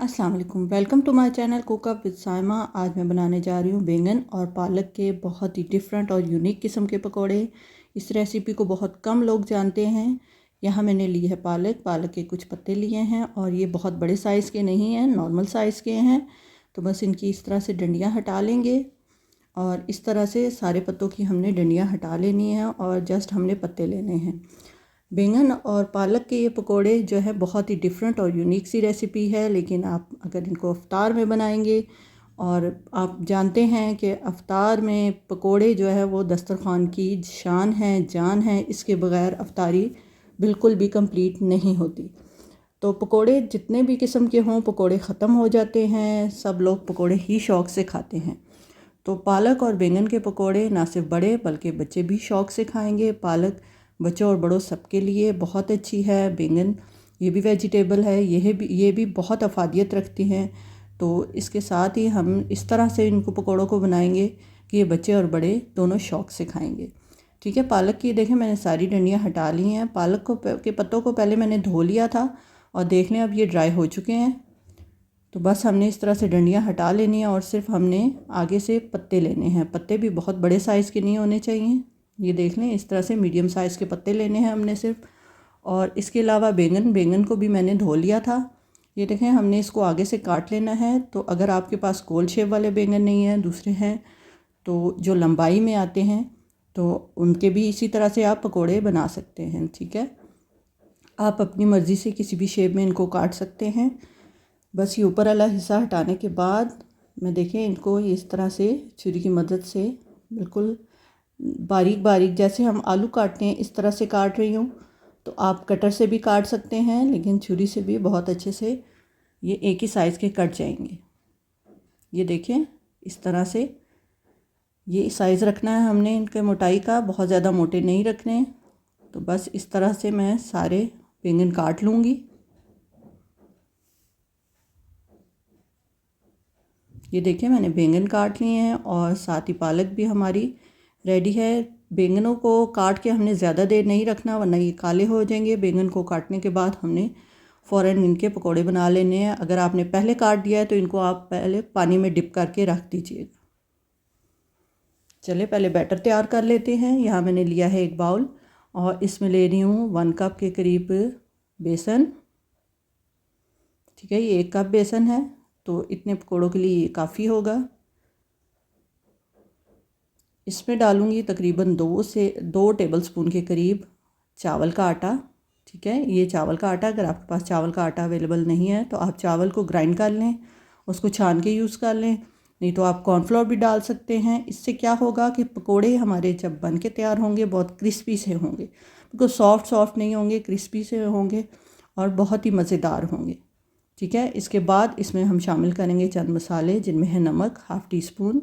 अस्सलाम वालेकुम, welcome to my channel cook up with Saima. आज मैं बनाने जा रही हूँ बैंगन और पालक के बहुत ही डिफरेंट और यूनिक किस्म के पकोड़े। इस रेसिपी को बहुत कम लोग जानते हैं। यहाँ मैंने ली है पालक के कुछ पत्ते लिए हैं और ये बहुत बड़े साइज़ के नहीं हैं, नॉर्मल साइज़ के हैं। तो बस इनकी इस तरह से डंडियाँ हटा लेंगे और इस तरह से सारे पत्तों की हमने डंडियाँ हटा लेनी है और जस्ट हमने पत्ते लेने हैं। बैंगन और पालक के ये पकोड़े जो है बहुत ही डिफरेंट और यूनिक सी रेसिपी है, लेकिन आप अगर इनको अफ्तार में बनाएंगे और आप जानते हैं कि अफ्तार में पकोड़े जो है वो दस्तरखान की शान है, जान है। इसके बग़ैर अफ्तारी बिल्कुल भी कंप्लीट नहीं होती। तो पकोड़े जितने भी किस्म के हों, पकोड़े ख़त्म हो जाते हैं। सब लोग पकोड़े ही शौक़ से खाते हैं। तो पालक और बैंगन के पकोड़े ना सिर्फ बड़े बल्कि बच्चे भी शौक़ से खाएंगे। पालक बच्चों और बड़ों सबके लिए बहुत अच्छी है। बैंगन ये भी वेजिटेबल है, ये भी बहुत अफादियत रखती हैं। तो इसके साथ ही हम इस तरह से इनको पकोड़ों को बनाएंगे कि ये बच्चे और बड़े दोनों शौक़ से खाएंगे। ठीक है, पालक की देखें मैंने सारी डंडियाँ हटा ली हैं। पालक के पत्तों को पहले मैंने धो लिया था और देख लें अब ये ड्राई हो चुके हैं। तो बस हमने इस तरह से डंडियाँ हटा लेनी है और सिर्फ हमने आगे से पत्ते लेने हैं। पत्ते भी बहुत बड़े साइज़ के नहीं होने चाहिए। ये देख लें, इस तरह से मीडियम साइज़ के पत्ते लेने हैं हमने सिर्फ। और इसके अलावा बैंगन को भी मैंने धो लिया था। ये देखें, हमने इसको आगे से काट लेना है। तो अगर आपके पास गोल शेप वाले बैंगन नहीं हैं, दूसरे हैं तो जो लंबाई में आते हैं, तो उनके भी इसी तरह से आप पकोड़े बना सकते हैं। ठीक है, आप अपनी मर्ज़ी से किसी भी शेप में इनको काट सकते हैं। बस ये ऊपर वाला हिस्सा हटाने के बाद मैं देखें इनको इस तरह से छुरी की मदद से बिल्कुल बारीक बारीक जैसे हम आलू काटते हैं इस तरह से काट रही हूँ। तो आप कटर से भी काट सकते हैं, लेकिन छुरी से भी बहुत अच्छे से ये एक ही साइज़ के कट जाएंगे। ये देखें, इस तरह से ये साइज़ रखना है हमने इनके मोटाई का, बहुत ज़्यादा मोटे नहीं रखने। तो बस इस तरह से मैं सारे बैंगन काट लूँगी। ये देखें, मैंने बैंगन काट लिए हैं और साथ ही पालक भी हमारी रेडी है। बैंगनों को काट के हमने ज़्यादा देर नहीं रखना, वरना ये काले हो जाएंगे। बैंगन को काटने के बाद हमने फ़ौरन इनके पकोड़े बना लेने हैं। अगर आपने पहले काट दिया है तो इनको आप पहले पानी में डिप करके रख दीजिएगा। चलिए पहले बैटर तैयार कर लेते हैं। यहाँ मैंने लिया है एक बाउल और इसमें ले रही हूँ 1 कप के करीब बेसन। ठीक है, ये 1 कप बेसन है, तो इतने पकोड़ों के लिए ये काफ़ी होगा। इसमें डालूँगी तकरीबन 2 टेबलस्पून के करीब चावल का आटा। ठीक है, ये चावल का आटा, अगर आपके पास चावल का आटा अवेलेबल नहीं है तो आप चावल को ग्राइंड कर लें, उसको छान के यूज़ कर लें। नहीं तो आप कॉर्नफ्लोर भी डाल सकते हैं। इससे क्या होगा कि पकोड़े हमारे जब बन के तैयार होंगे बहुत क्रिस्पी से होंगे, बिल्कुल सॉफ्ट नहीं होंगे, क्रिस्पी से होंगे और बहुत ही मज़ेदार होंगे। ठीक है, इसके बाद इसमें हम शामिल करेंगे चंद मसाले, जिनमें है नमक 1/2 टीस्पून,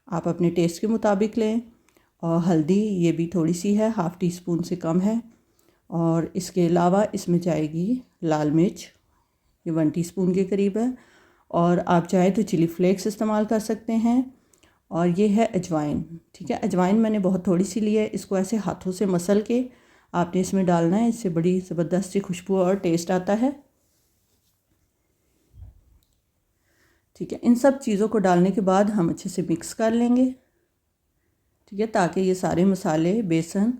आप अपने टेस्ट के मुताबिक लें। और हल्दी ये भी थोड़ी सी है, 1/2 टीस्पून से कम है। और इसके अलावा इसमें जाएगी लाल मिर्च, ये 1 टीस्पून के करीब है। और आप चाहे तो चिली फ्लेक्स इस्तेमाल कर सकते हैं। और ये है अजवाइन। ठीक है, अजवाइन मैंने बहुत थोड़ी सी ली है। इसको ऐसे हाथों से मसल के आपने इसमें डालना है, इससे बड़ी ज़बरदस्त सी खुशबू और टेस्ट आता है। ठीक है, इन सब चीज़ों को डालने के बाद हम अच्छे से मिक्स कर लेंगे। ठीक है, ताकि ये सारे मसाले, बेसन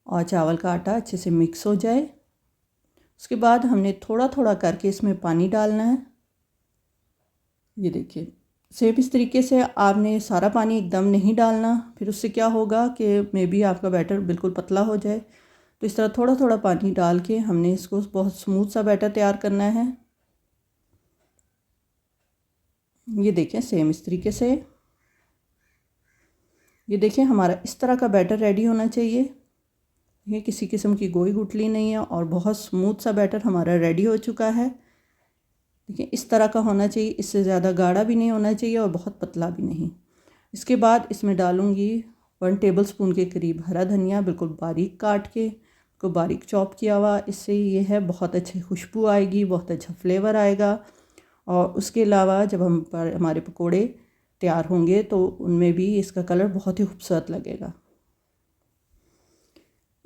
और चावल का आटा अच्छे से मिक्स हो जाए। उसके बाद हमने थोड़ा थोड़ा करके इसमें पानी डालना है। ये देखिए, सेम इस तरीके से आपने सारा पानी एकदम नहीं डालना, फिर उससे क्या होगा कि मे बी आपका बैटर बिल्कुल पतला हो जाए। तो इस तरह थोड़ा थोड़ा पानी डाल के हमने इसको बहुत स्मूथ सा बैटर तैयार करना है। ये देखें, सेम इस तरीके से ये देखें हमारा इस तरह का बैटर रेडी होना चाहिए। ये किसी किस्म की गोई गुठली नहीं है और बहुत स्मूथ सा बैटर हमारा रेडी हो चुका है। देखिए, इस तरह का होना चाहिए, इससे ज़्यादा गाढ़ा भी नहीं होना चाहिए और बहुत पतला भी नहीं। इसके बाद इसमें डालूँगी 1 टेबलस्पून के करीब हरा धनिया, बिल्कुल बारीक काट के, को बारीक चॉप किया हुआ। इससे ये है बहुत अच्छी खुशबू आएगी, बहुत अच्छा फ्लेवर आएगा। और उसके अलावा जब हमारे पकोड़े तैयार होंगे तो उनमें भी इसका कलर बहुत ही खूबसूरत लगेगा।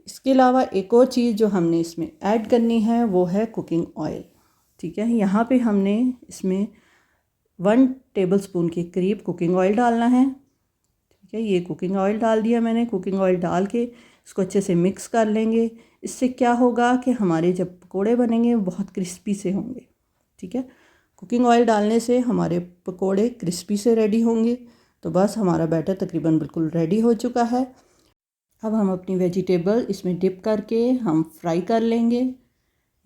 इसके अलावा एक और चीज़ जो हमने इसमें ऐड करनी है वो है कुकिंग ऑयल। ठीक है। यहाँ पे हमने इसमें 1 टेबलस्पून के करीब कुकिंग ऑयल डालना है। ठीक है, ये कुकिंग ऑयल डाल दिया मैंने। कुकिंग ऑयल डाल के इसको अच्छे से मिक्स कर लेंगे। इससे क्या होगा कि हमारे जब पकोड़े बनेंगे बहुत क्रिस्पी से होंगे। ठीक है, कुकिंग ऑयल डालने से हमारे पकोड़े क्रिस्पी से रेडी होंगे। तो बस हमारा बैटर तकरीबन बिल्कुल रेडी हो चुका है। अब हम अपनी वेजिटेबल इसमें डिप करके हम फ्राई कर लेंगे।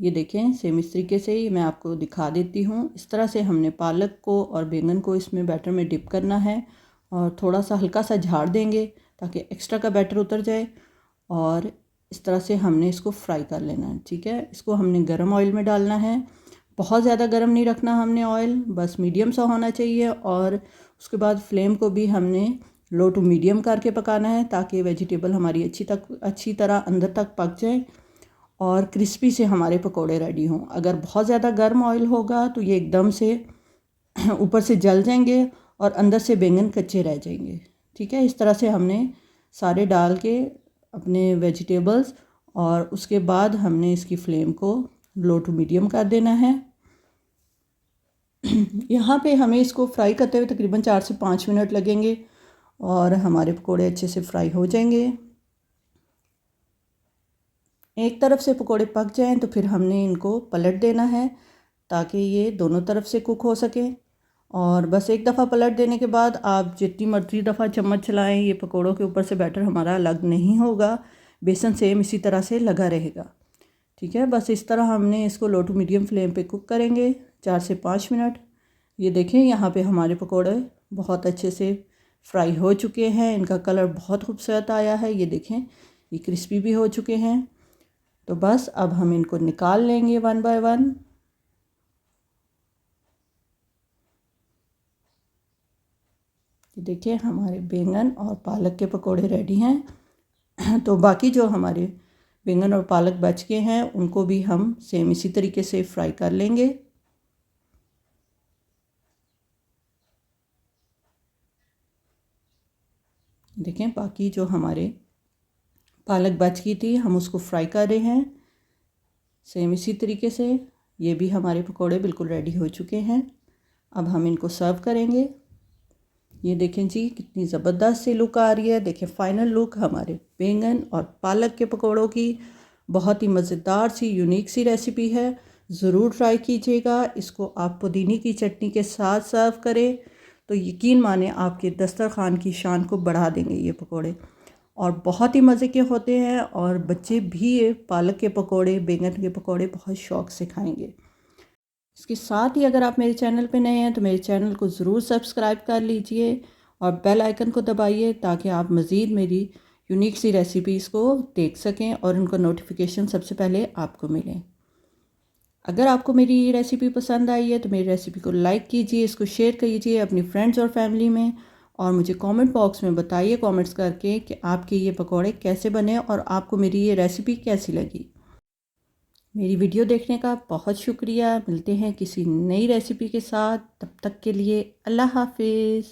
ये देखें, सेम इस तरीके से ही मैं आपको दिखा देती हूँ। इस तरह से हमने पालक को और बैंगन को इसमें बैटर में डिप करना है और थोड़ा सा हल्का सा झाड़ देंगे ताकि एक्स्ट्रा का बैटर उतर जाए। और इस तरह से हमने इसको फ्राई कर लेना है। ठीक है, इसको हमने गरम ऑयल में डालना है। बहुत ज़्यादा गरम नहीं रखना हमने ऑयल, बस मीडियम सा होना चाहिए। और उसके बाद फ्लेम को भी हमने लो टू मीडियम करके पकाना है ताकि वेजिटेबल हमारी अच्छी तरह अंदर तक पक जाए और क्रिस्पी से हमारे पकोड़े रेडी हों। अगर बहुत ज़्यादा गर्म ऑयल होगा तो ये एकदम से ऊपर से जल जाएंगे और अंदर से बैंगन कच्चे रह जाएंगे। ठीक है, इस तरह से हमने सारे डाल के अपने वेजिटेबल्स और उसके बाद हमने इसकी फ्लेम को लो टू मीडियम कर देना है। यहाँ पे हमें इसको फ्राई करते हुए तकरीबन 4 से 5 मिनट लगेंगे और हमारे पकोड़े अच्छे से फ्राई हो जाएंगे। एक तरफ से पकोड़े पक जाएं तो फिर हमने इनको पलट देना है ताकि ये दोनों तरफ से कुक हो सके। और बस एक दफ़ा पलट देने के बाद आप जितनी मर्जी दफ़ा चम्मच चलाएं, ये पकोड़ों के ऊपर से बैटर हमारा अलग नहीं होगा। बेसन सेम इसी तरह से लगा रहेगा। ठीक है, बस इस तरह हमने इसको लो टू मीडियम फ्लेम पे कुक करेंगे 4 से 5 मिनट। ये देखें, यहाँ पे हमारे पकोड़े बहुत अच्छे से फ्राई हो चुके हैं। इनका कलर बहुत खूबसूरत आया है। ये देखें, ये क्रिस्पी भी हो चुके हैं। तो बस अब हम इनको निकाल लेंगे वन बाय वन। देखिए, हमारे बैंगन और पालक के पकोड़े रेडी हैं। तो बाकी जो हमारे बैंगन और पालक बच के हैं उनको भी हम सेम इसी तरीके से फ्राई कर लेंगे। देखें, बाकी जो हमारे पालक बच गई थी हम उसको फ्राई कर रहे हैं सेम इसी तरीके से। ये भी हमारे पकोड़े बिल्कुल रेडी हो चुके हैं। अब हम इनको सर्व करेंगे। ये देखें जी, कितनी ज़बरदस्त सी लुक आ रही है। देखें, फ़ाइनल लुक हमारे बैंगन और पालक के पकोड़ों की। बहुत ही मज़ेदार सी यूनिक सी रेसिपी है, ज़रूर ट्राई कीजिएगा। इसको आप पुदीने की चटनी के साथ सर्व करें तो यकीन माने आपके दस्तरखान की शान को बढ़ा देंगे ये पकोड़े। और बहुत ही मज़े के होते हैं और बच्चे भी ये पालक के पकोड़े, बैंगन के पकोड़े बहुत शौक़ से खाएंगे। इसके साथ ही अगर आप मेरे चैनल पे नए हैं तो मेरे चैनल को ज़रूर सब्सक्राइब कर लीजिए और बेल आइकन को दबाइए ताकि आप मज़ीद मेरी यूनिक सी रेसिपीज़ को देख सकें और उनका नोटिफिकेशन सबसे पहले आपको मिले। अगर आपको मेरी ये रेसिपी पसंद आई है तो मेरी रेसिपी को लाइक कीजिए, इसको शेयर कीजिए अपनी फ्रेंड्स और फैमिली में और मुझे कमेंट बॉक्स में बताइए कमेंट्स करके कि आपके ये पकौड़े कैसे बने और आपको मेरी ये रेसिपी कैसी लगी। मेरी वीडियो देखने का बहुत शुक्रिया। मिलते हैं किसी नई रेसिपी के साथ, तब तक के लिए अल्लाह हाफिज़।